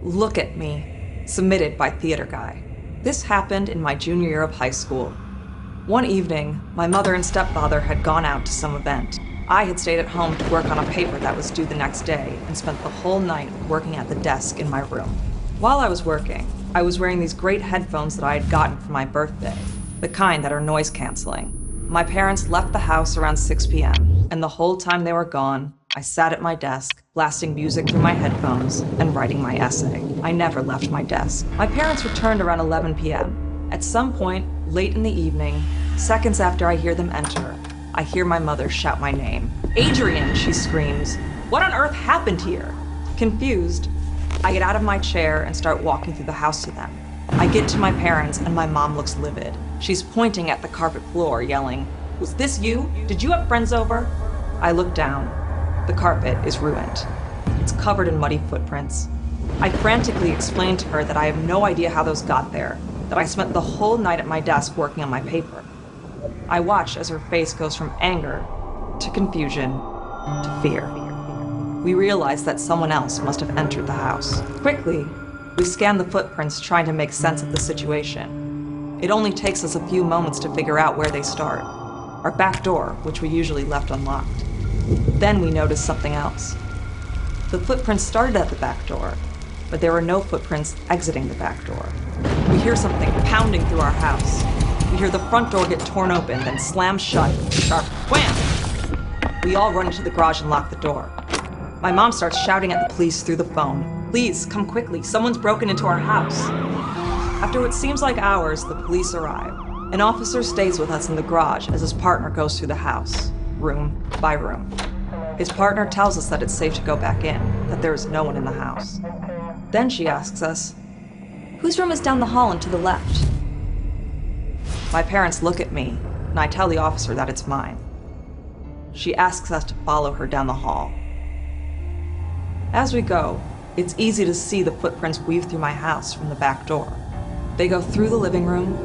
Look at Me, submitted by Theater Guy. This happened in my junior year of high school. One evening, my mother and stepfather had gone out to some event. I had stayed at home to work on a paper that was due the next day and spent the whole night working at the desk in my room. While I was working, I was wearing these great headphones that I had gotten for my birthday, the kind that are noise canceling. My parents left the house around 6 p.m., and the whole time they were gone, I sat at my desk, blasting music through my headphones and writing my essay. I never left my desk. My parents returned around 11 p.m. At some point, late in the evening, seconds after I hear them enter, I hear my mother shout my name. "Adrian," she screams. "What on earth happened here?" Confused, I get out of my chair and start walking through the house to them. I get to my parents and my mom looks livid. She's pointing at the carpet floor, yelling, "Was this you? Did you have friends over?" I look down. The carpet is ruined. It's covered in muddy footprints. I frantically explain to her that I have no idea how those got there, that I spent the whole night at my desk working on my paper. I watch as her face goes from anger to confusion to fear. We realize that someone else must have entered the house. Quickly, we scan the footprints trying to make sense of the situation. It only takes us a few moments to figure out where they start. Our back door, which we usually left unlocked. Then we notice something else. The footprints started at the back door, but there were no footprints exiting the back door. We hear something pounding through our house. We hear the front door get torn open, then slam shut with a sharp wham! We all run into the garage and lock the door. My mom starts shouting at the police through the phone. "Please, come quickly, someone's broken into our house." After what seems like hours, the police arrive. An officer stays with us in the garage as his partner goes through the house, room by room. His partner tells us that it's safe to go back in, that there is no one in the house. Then she asks us, "Whose room is down the hall and to the left?" My parents look at me, and I tell the officer that it's mine. She asks us to follow her down the hall. As we go, it's easy to see the footprints weave through my house from the back door. They go through the living room,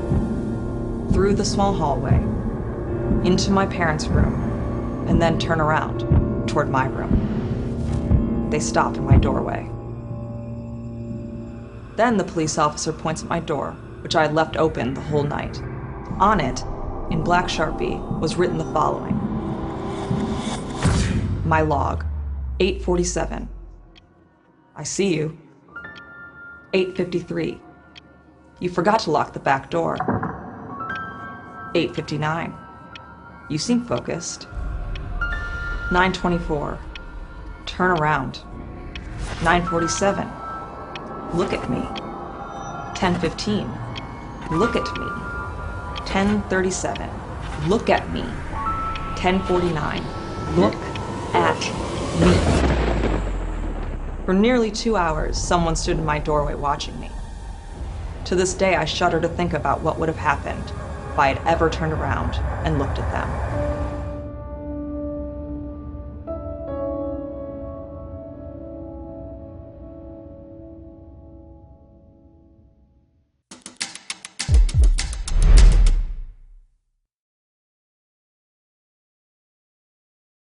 through the small hallway, into my parents' room, and then turn around toward my room. They stop in my doorway. Then the police officer points at my door, which I had left open the whole night. On it, in black Sharpie, was written the following. My log, 8:47. I see you. 8:53. You forgot to lock the back door. 8:59. You seem focused. 9:24. Turn around. 9:47. Look at me. 10:15. Look at me. 10:37. Look at me. 10:49. Look at me. For nearly 2 hours, someone stood in my doorway watching me. To this day, I shudder to think about what would have happened if I had ever turned around and looked at them.